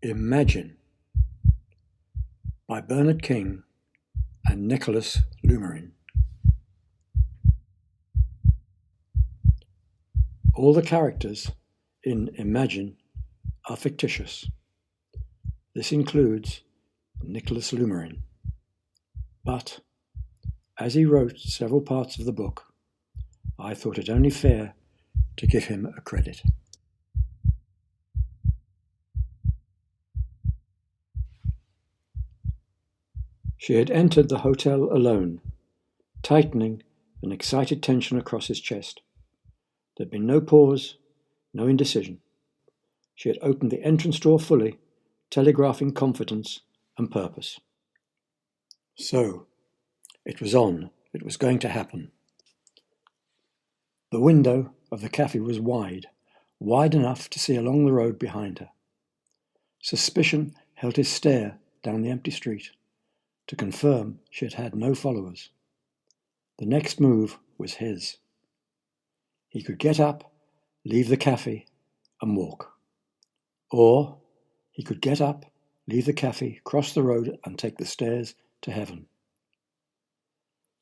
Imagine by Bernard King and Jemma Lourmarine. All the characters in Imagine are fictitious. This includes Jemma Lourmarine. But, as he wrote several parts of the book, I thought it only fair to give him a credit. She had entered the hotel alone, tightening an excited tension across his chest. There had been no pause, no indecision. She had opened the entrance door fully, telegraphing confidence and purpose. So, it was on. It was going to happen. The window of the cafe was wide enough to see along the road behind her. Suspicion held his stare down the empty street, to confirm she had had no followers. The next move was his. He could get up, leave the cafe, and walk. Or he could get up, leave the cafe, cross the road, and take the stairs to heaven.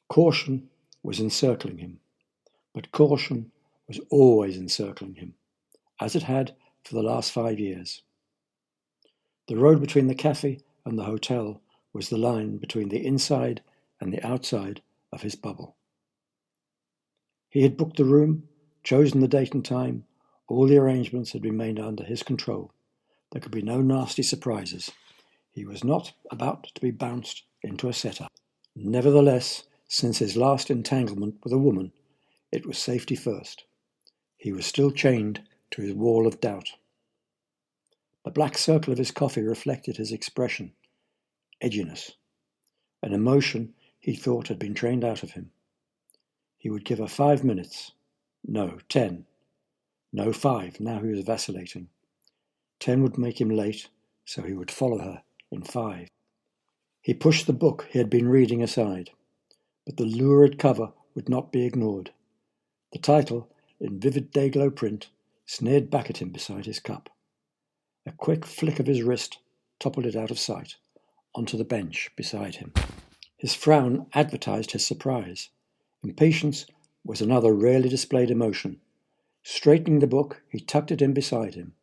Caution was encircling him, but caution was always encircling him, as it had for the last 5 years. The road between the cafe and the hotel was the line between the inside and the outside of his bubble. He had booked the room, chosen the date and time. All the arrangements had been made under his control. There could be no nasty surprises. He was not about to be bounced into a setup. Nevertheless, since his last entanglement with a woman, it was safety first. He was still chained to his wall of doubt. The black circle of his coffee reflected his expression. Edginess, an emotion he thought had been trained out of him. He would give her 5 minutes. No, 10. No, 5. Now he was vacillating. 10 would make him late, so he would follow her in 5. He pushed the book he had been reading aside, but the lurid cover would not be ignored. The title, in vivid day-glow print, sneered back at him beside his cup. A quick flick of his wrist toppled it out of sight, onto the bench beside him. His frown advertised his surprise. Impatience was another rarely displayed emotion. Straightening the book, he tucked it in beside him.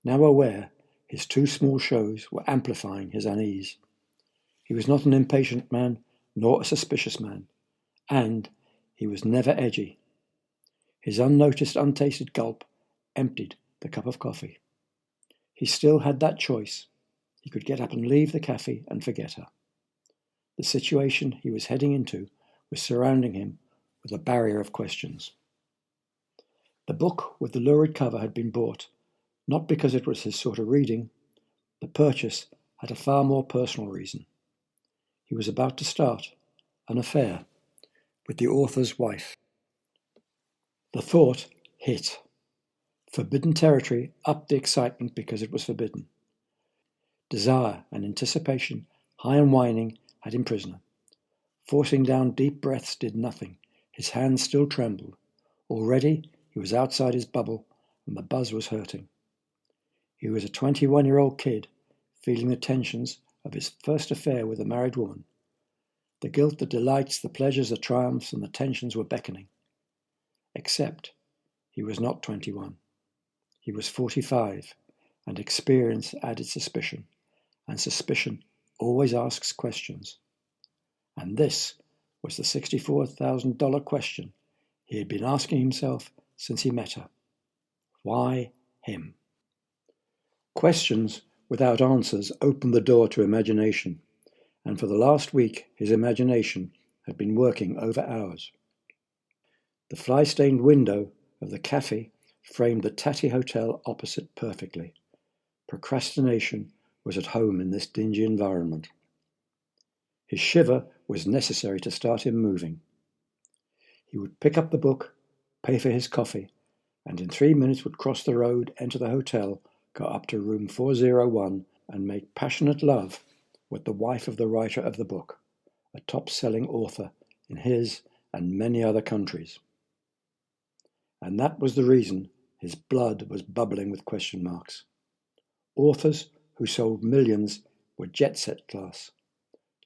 Now aware, his 2 small shows were amplifying his unease. He was not an impatient man, nor a suspicious man, and he was never edgy. His unnoticed, untasted gulp emptied the cup of coffee. He still had that choice. He could get up and leave the cafe and forget her. The situation he was heading into was surrounding him with a barrier of questions. The book with the lurid cover had been bought, not because it was his sort of reading. The purchase had a far more personal reason. He was about to start an affair with the author's wife. The thought hit. Forbidden territory upped the excitement because it was forbidden. Desire and anticipation, high and whining, had him prisoner. Forcing down deep breaths did nothing. His hands still trembled. Already he was outside his bubble, and the buzz was hurting. He was a 21-year-old kid, feeling the tensions of his first affair with a married woman. The guilt, the delights, the pleasures, the triumphs, and the tensions were beckoning. Except he was not 21. He was 45, and experience added suspicion. And suspicion always asks questions. And this was the $64,000 question he had been asking himself since he met her. Why him? Questions without answers opened the door to imagination, and for the last week his imagination had been working over hours. The fly-stained window of the cafe framed the tatty hotel opposite perfectly. Procrastination was at home in this dingy environment. His shiver was necessary to start him moving. He would pick up the book, pay for his coffee, and in 3 minutes would cross the road, enter the hotel, go up to room 401, and make passionate love with the wife of the writer of the book, a top-selling author in his and many other countries. And that was the reason his blood was bubbling with question marks. Authors who sold millions were jet-set class.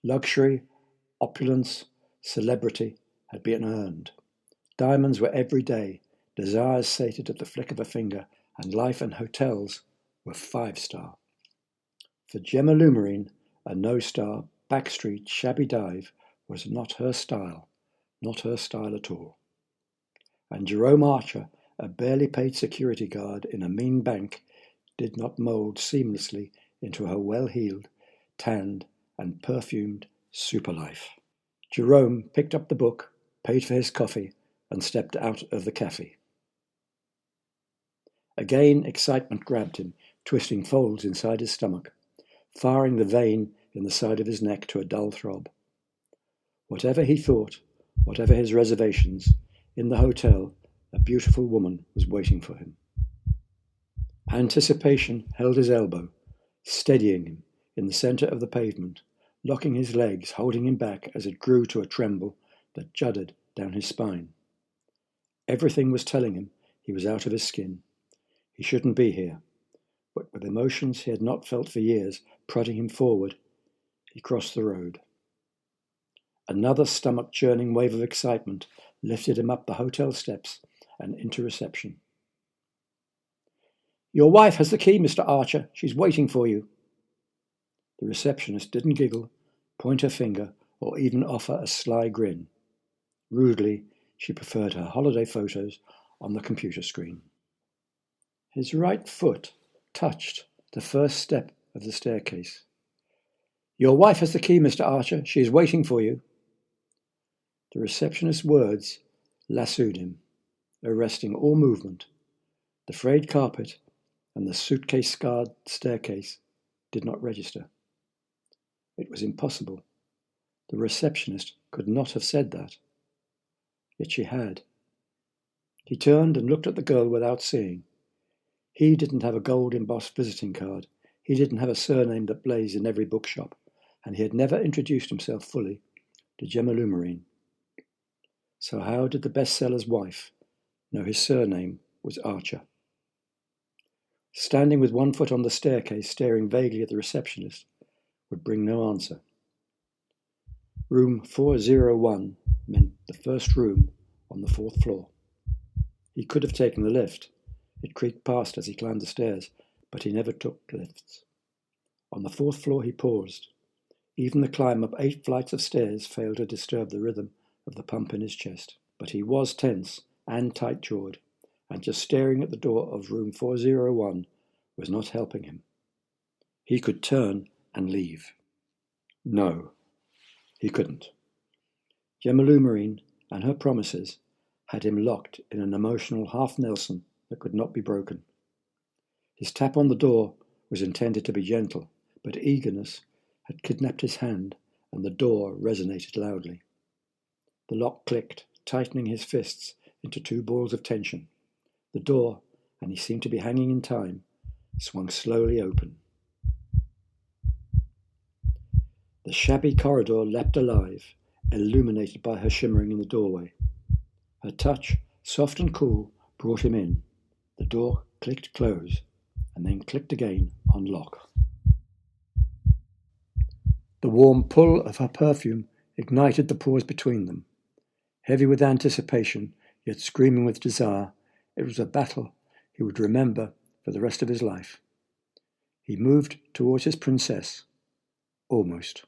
Luxury, opulence, celebrity had been earned. Diamonds were every day, desires sated at the flick of a finger, and life and hotels were 5-star. For Jemma Lourmarine, a no-star, backstreet, shabby dive was not her style at all. And Jerome Archer, a barely paid security guard in a mean bank, did not mould seamlessly into her well-heeled, tanned, and perfumed super life. Jerome picked up the book, paid for his coffee, and stepped out of the cafe. Again, excitement grabbed him, twisting folds inside his stomach, firing the vein in the side of his neck to a dull throb. Whatever he thought, whatever his reservations, in the hotel, a beautiful woman was waiting for him. Anticipation held his elbow, steadying him in the centre of the pavement, locking his legs, holding him back as it grew to a tremble that juddered down his spine. Everything was telling him he was out of his skin. He shouldn't be here. But with emotions he had not felt for years prodding him forward, he crossed the road. Another stomach-churning wave of excitement lifted him up the hotel steps and into reception. "Your wife has the key, Mr. Archer. She's waiting for you." The receptionist didn't giggle, point her finger, or even offer a sly grin. Rudely, she preferred her holiday photos on the computer screen. His right foot touched the first step of the staircase. "Your wife has the key, Mr. Archer. She is waiting for you." The receptionist's words lassoed him, arresting all movement. The frayed carpet and the suitcase-scarred staircase did not register. It was impossible. The receptionist could not have said that. Yet she had. He turned and looked at the girl without seeing. He didn't have a gold-embossed visiting card. He didn't have a surname that blazed in every bookshop, and he had never introduced himself fully to Jemma Lourmarine. So how did the bestseller's wife know his surname was Archer? Standing with one foot on the staircase, staring vaguely at the receptionist, would bring no answer. Room 401 meant the first room on the 4th floor. He could have taken the lift. It creaked past as he climbed the stairs, but he never took lifts. On the 4th floor he paused. Even the climb up 8 flights of stairs failed to disturb the rhythm of the pump in his chest. But he was tense and tight-jawed, and just staring at the door of room 401 was not helping him. He could turn and leave. No, he couldn't. Jemma Lourmarine and her promises had him locked in an emotional half-Nelson that could not be broken. His tap on the door was intended to be gentle, but eagerness had kidnapped his hand, and the door resonated loudly. The lock clicked, tightening his fists into 2 balls of tension. The door, and he seemed to be hanging in time, swung slowly open. The shabby corridor leapt alive, illuminated by her shimmering in the doorway. Her touch, soft and cool, brought him in. The door clicked close, and then clicked again on lock. The warm pull of her perfume ignited the pause between them. Heavy with anticipation, yet screaming with desire, it was a battle he would remember for the rest of his life. He moved towards his princess. Almost.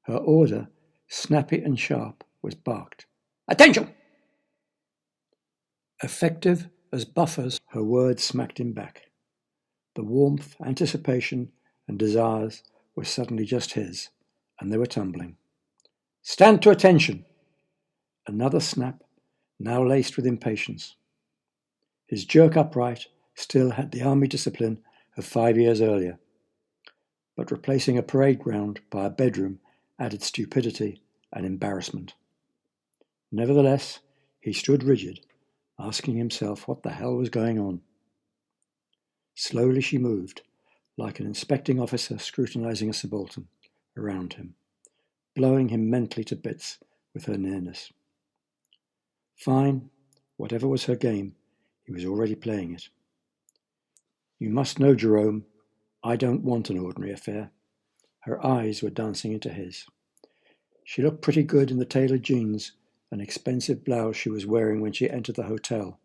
Her order, snappy and sharp, was barked. "Attention!" Effective as buffers, her words smacked him back. The warmth, anticipation, and desires were suddenly just his, and they were tumbling. "Stand to attention!" Another snap, now laced with impatience. His jerk upright still had the army discipline of 5 years earlier, but replacing a parade ground by a bedroom added stupidity and embarrassment. Nevertheless, he stood rigid, asking himself what the hell was going on. Slowly she moved, like an inspecting officer scrutinizing a subaltern, around him, blowing him mentally to bits with her nearness. Fine, whatever was her game, he was already playing it. "You must know, Jerome, I don't want an ordinary affair. Her eyes were dancing into his. She looked pretty good in the tailored jeans and expensive blouse she was wearing when she entered the hotel.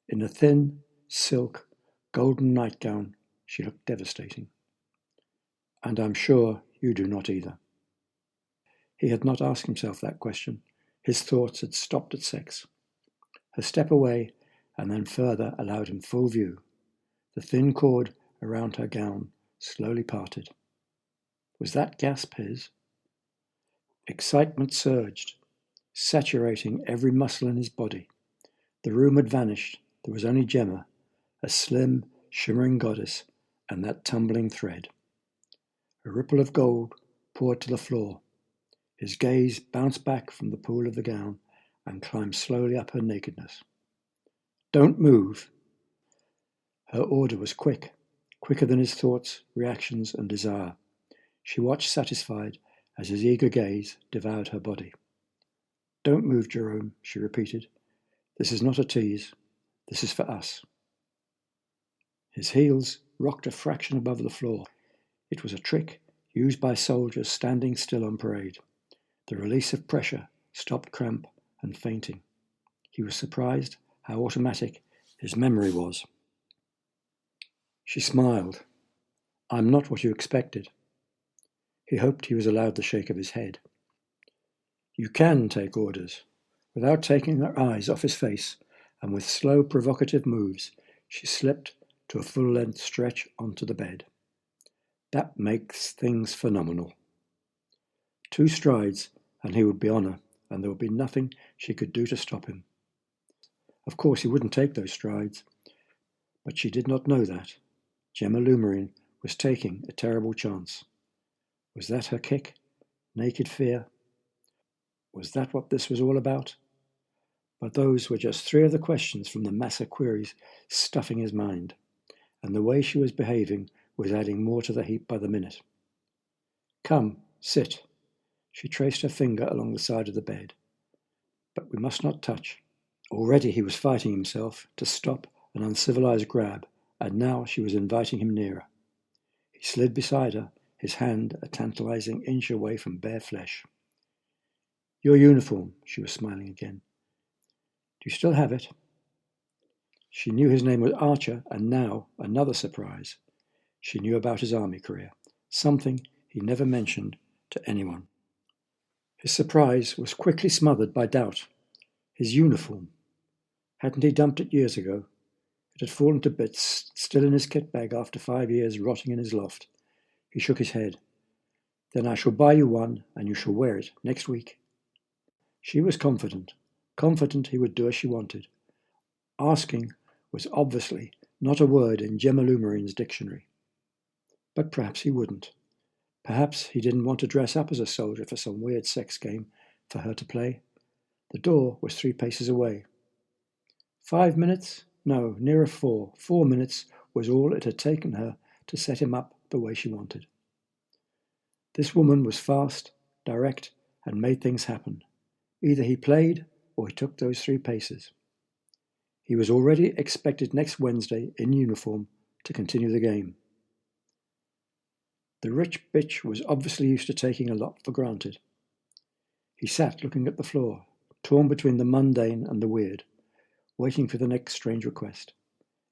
In a thin, silk, golden nightgown, she looked devastating. And I'm sure you do not either. He had not asked himself that question. His thoughts had stopped at sex. Her step away and then further allowed him full view. The thin cord around her gown slowly parted. Was that gasp his? Excitement surged, saturating every muscle in his body. The room had vanished. There was only Jemma, a slim, shimmering goddess, and that tumbling thread. A ripple of gold poured to the floor. His gaze bounced back from the pool of the gown and climbed slowly up her nakedness. Don't move. Her order was quick, quicker than his thoughts, reactions, and desire. She watched satisfied as his eager gaze devoured her body. Don't move, Jerome, she repeated. This is not a tease. This is for us. His heels rocked a fraction above the floor. It was a trick used by soldiers standing still on parade. The release of pressure stopped cramp and fainting. He was surprised how automatic his memory was. She smiled. I'm not what you expected. He hoped he was allowed the shake of his head. You can take orders. Without taking her eyes off his face, and with slow, provocative moves, she slipped to a full-length stretch onto the bed. That makes things phenomenal. 2 strides, and he would be on her, and there would be nothing she could do to stop him. Of course, he wouldn't take those strides, but she did not know that. Jemma Lourmarine was taking a terrible chance. Was that her kick? Naked fear? Was that what this was all about? But those were just 3 of the questions from the mass of queries stuffing his mind, and the way she was behaving was adding more to the heap by the minute. Come, sit. She traced her finger along the side of the bed. But we must not touch. Already he was fighting himself to stop an uncivilized grab, and now she was inviting him nearer. He slid beside her, his hand a tantalizing inch away from bare flesh. Your uniform, she was smiling again. Do you still have it? She knew his name was Archer, and now another surprise. She knew about his army career, something he never mentioned to anyone. His surprise was quickly smothered by doubt. His uniform. Hadn't he dumped it years ago? It had fallen to bits, still in his kit bag after 5 years rotting in his loft. He shook his head. Then I shall buy you one, and you shall wear it next week. She was confident he would do as she wanted. Asking was obviously not a word in Jemma Lourmarine's dictionary. But perhaps he wouldn't. Perhaps he didn't want to dress up as a soldier for some weird sex game for her to play. The door was 3 paces away. 5 minutes? No, nearer 4. 4 minutes was all it had taken her to set him up the way she wanted. This woman was fast, direct, and made things happen. Either he played or he took those 3 paces. He was already expected next Wednesday in uniform to continue the game. The rich bitch was obviously used to taking a lot for granted. He sat looking at the floor, torn between the mundane and the weird, waiting for the next strange request.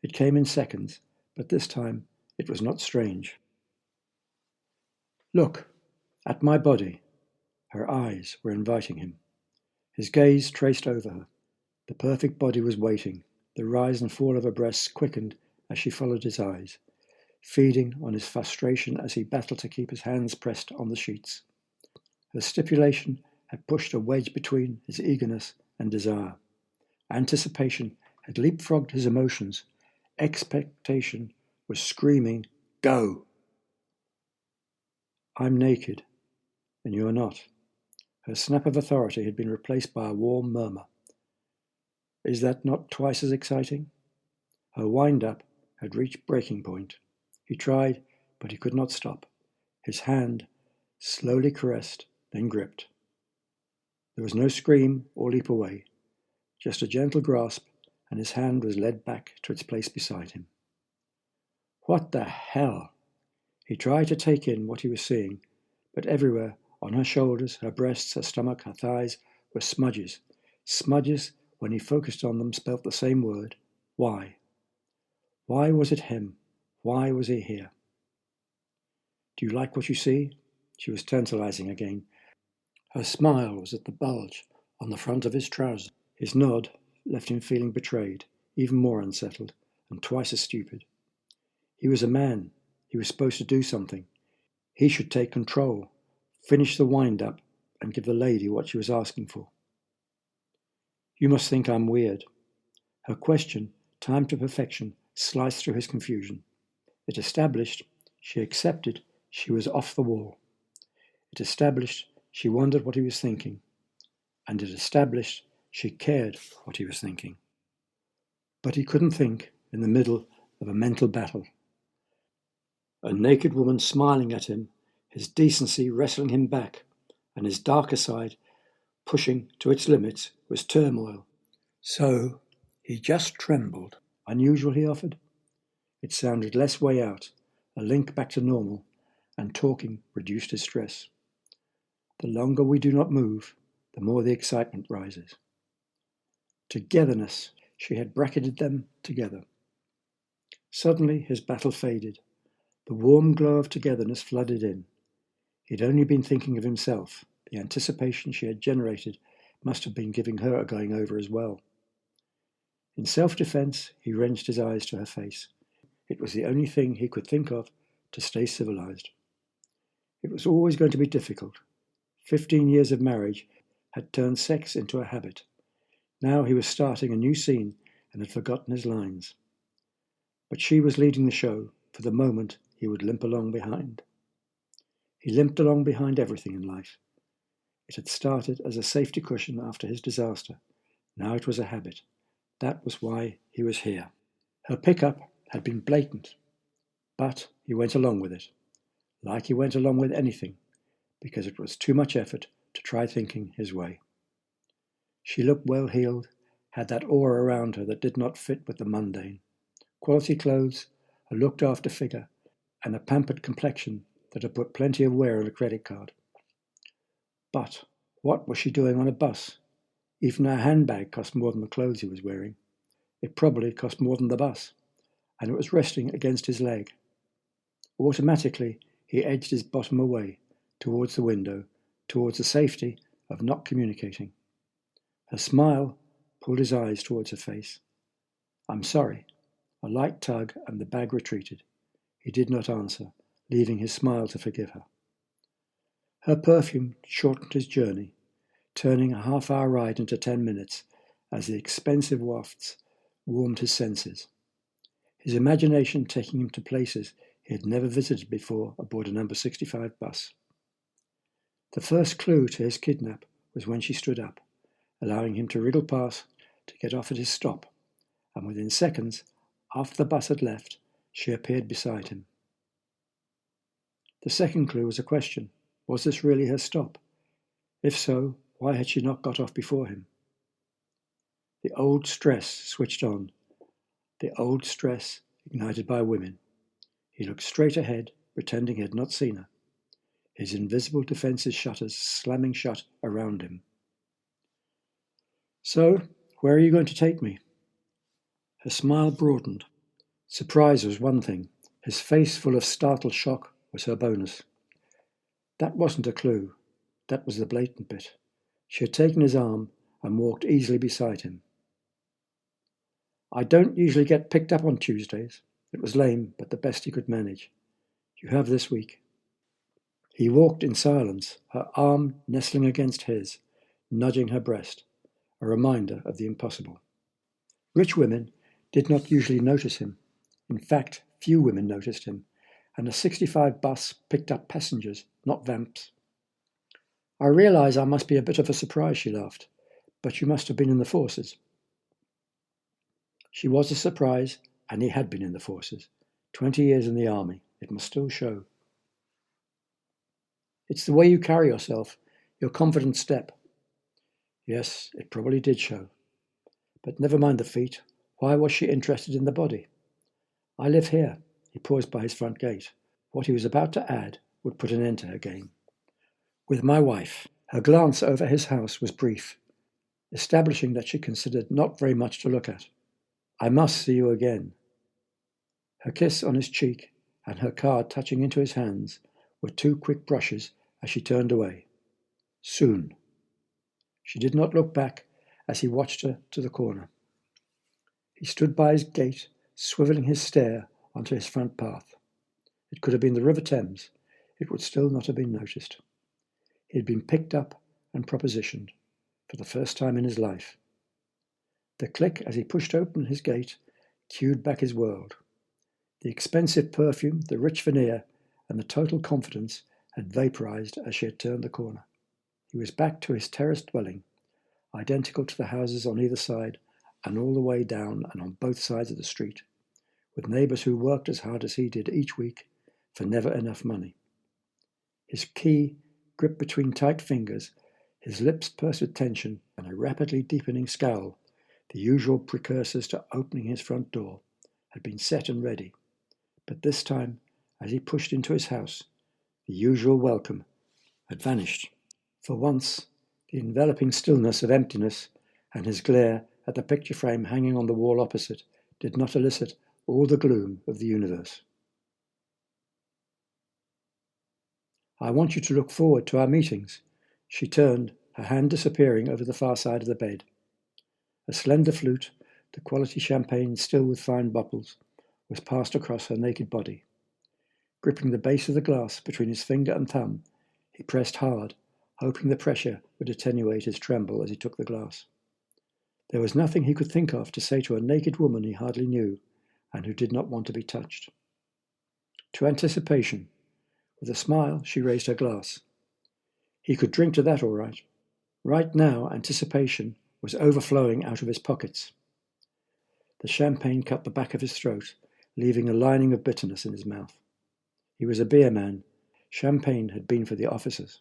It came in seconds, but this time it was not strange. Look, at my body. Her eyes were inviting him. His gaze traced over her. The perfect body was waiting. The rise and fall of her breasts quickened as she followed his eyes, feeding on his frustration as he battled to keep his hands pressed on the sheets. Her stipulation had pushed a wedge between his eagerness and desire. Anticipation had leapfrogged his emotions. Expectation was screaming, Go! I'm naked, and you are not. Her snap of authority had been replaced by a warm murmur. Is that not twice as exciting? Her wind-up had reached breaking point. He tried, but he could not stop. His hand slowly caressed, then gripped. There was no scream or leap away, just a gentle grasp, and his hand was led back to its place beside him. What the hell? He tried to take in what he was seeing, but everywhere, on her shoulders, her breasts, her stomach, her thighs, were smudges. Smudges, when he focused on them, spelt the same word: why. Why was it him? Why was he here? Do you like what you see? She was tantalizing again. Her smile was at the bulge on the front of his trousers. His nod left him feeling betrayed, even more unsettled, and twice as stupid. He was a man. He was supposed to do something. He should take control, finish the wind-up, and give the lady what she was asking for. You must think I'm weird. Her question, timed to perfection, sliced through his confusion. It established, she accepted, she was off the wall. It established, she wondered what he was thinking. And it established, she cared what he was thinking. But he couldn't think in the middle of a mental battle. A naked woman smiling at him, his decency wrestling him back, and his darker side pushing to its limits, was turmoil. So he just trembled. Unusual, he offered. It sounded less way out, a link back to normal, and talking reduced his stress. The longer we do not move, the more the excitement rises. Togetherness, she had bracketed them together. Suddenly his battle faded. The warm glow of togetherness flooded in. He'd only been thinking of himself. The anticipation she had generated must have been giving her a going over as well. In self-defense, he wrenched his eyes to her face. It was the only thing he could think of to stay civilized. It was always going to be difficult. 15 years of marriage had turned sex into a habit. Now he was starting a new scene and had forgotten his lines. But she was leading the show. For the moment, he would limp along behind. He limped along behind everything in life. It had started as a safety cushion after his disaster. Now it was a habit. That was why he was here. Her pickup had been blatant, but he went along with it, like he went along with anything, because it was too much effort to try thinking his way. She looked well-heeled, had that aura around her that did not fit with the mundane. Quality clothes, a looked-after figure, and a pampered complexion that had put plenty of wear on a credit card. But what was she doing on a bus? Even her handbag cost more than the clothes he was wearing. It probably cost more than the bus, and it was resting against his leg. Automatically, he edged his bottom away, towards the window, towards the safety of not communicating. Her smile pulled his eyes towards her face. I'm sorry. A light tug and the bag retreated. He did not answer, leaving his smile to forgive her. Her perfume shortened his journey, turning a half-hour ride into 10 minutes as the expensive wafts warmed his senses. His imagination taking him to places he had never visited before aboard a number 65 bus. The first clue to his kidnap was when she stood up, allowing him to wriggle past to get off at his stop, and within seconds, after the bus had left, she appeared beside him. The second clue was a question. Was this really her stop? If so, why had she not got off before him? The old stress switched on, the old stress ignited by women. He looked straight ahead, pretending he had not seen her, his invisible defences shutters slamming shut around him. So, where are you going to take me? Her smile broadened. Surprise was one thing. His face full of startled shock was her bonus. That wasn't a clue. That was the blatant bit. She had taken his arm and walked easily beside him. I don't usually get picked up on Tuesdays. It was lame, but the best he could manage. You have this week. He walked in silence, her arm nestling against his, nudging her breast, a reminder of the impossible. Rich women did not usually notice him. In fact, few women noticed him, and a 65 bus picked up passengers, not vamps. I realise I must be a bit of a surprise, she laughed, but you must have been in the forces. She was a surprise, and he had been in the forces. 20 years in the army, it must still show. It's the way you carry yourself, your confident step. Yes, it probably did show. But never mind the feet. Why was she interested in the body? I live here. He paused by his front gate. What he was about to add would put an end to her game. With my wife. Her glance over his house was brief, establishing that she considered not very much to look at. I must see you again. Her kiss on his cheek and her card touching into his hands were 2 quick brushes as she turned away. Soon. She did not look back as he watched her to the corner. He stood by his gate, swivelling his stare onto his front path. It could have been the River Thames. It would still not have been noticed. He had been picked up and propositioned for the first time in his life. The click as he pushed open his gate cued back his world. The expensive perfume, the rich veneer, and the total confidence had vaporized as she had turned the corner. He was back to his terraced dwelling, identical to the houses on either side and all the way down and on both sides of the street, with neighbours who worked as hard as he did each week for never enough money. His key gripped between tight fingers, his lips pursed with tension, and a rapidly deepening scowl, the usual precursors to opening his front door, had been set and ready. But this time, as he pushed into his house, the usual welcome had vanished. For once, the enveloping stillness of emptiness and his glare at the picture frame hanging on the wall opposite did not elicit all the gloom of the universe. I want you to look forward to our meetings. She turned, her hand disappearing over the far side of the bed. A slender flute, the quality champagne still with fine bottles, was passed across her naked body. Gripping the base of the glass between his finger and thumb, he pressed hard, hoping the pressure would attenuate his tremble as he took the glass. There was nothing he could think of to say to a naked woman he hardly knew, and who did not want to be touched. To anticipation. With a smile, she raised her glass. He could drink to that all right. Right now, anticipation was overflowing out of his pockets. The champagne cut the back of his throat, leaving a lining of bitterness in his mouth. He was a beer man. Champagne had been for the officers.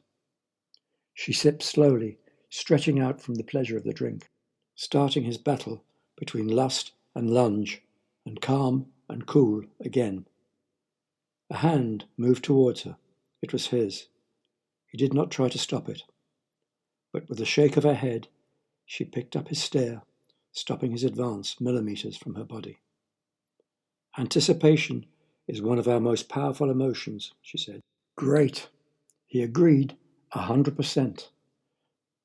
She sipped slowly, stretching out from the pleasure of the drink, starting his battle between lust and lunge, and calm and cool again. A hand moved towards her. It was his. He did not try to stop it. But with a shake of her head, she picked up his stare, stopping his advance millimeters from her body. Anticipation is one of our most powerful emotions, she said. Great. He agreed 100%.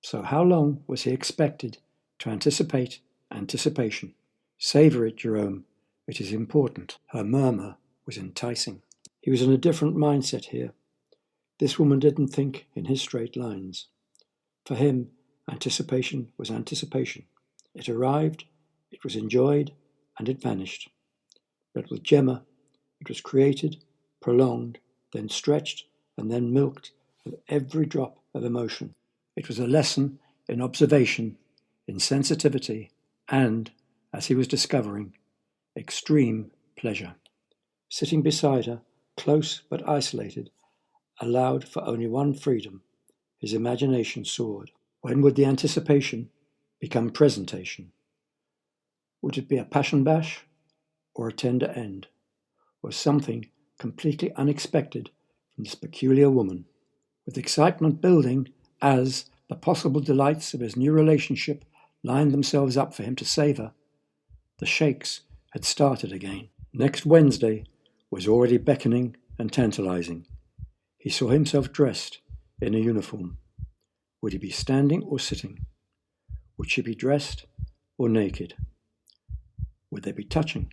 So how long was he expected to anticipate anticipation? Savor it, Jerome. It is important. Her murmur was enticing. He was in a different mindset here. This woman didn't think in his straight lines. For him, anticipation was anticipation. It arrived, it was enjoyed, and it vanished. But with Jemma, it was created, prolonged, then stretched, and then milked with every drop of emotion. It was a lesson in observation, in sensitivity, and, as he was discovering, extreme pleasure. Sitting beside her, close but isolated, allowed for only one freedom. His imagination soared. When would the anticipation become presentation? Would it be a passion bash, or a tender end, or something completely unexpected from this peculiar woman? With excitement building as the possible delights of his new relationship lined themselves up for him to savor, the shakes had started again. Next Wednesday was already beckoning and tantalizing. He saw himself dressed in a uniform. Would he be standing or sitting? Would she be dressed or naked? Would they be touching?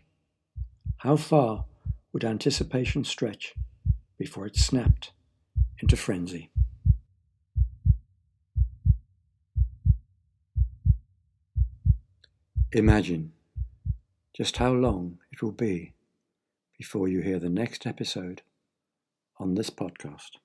How far would anticipation stretch before it snapped into frenzy? Imagine just how long it will be before you hear the next episode on this podcast.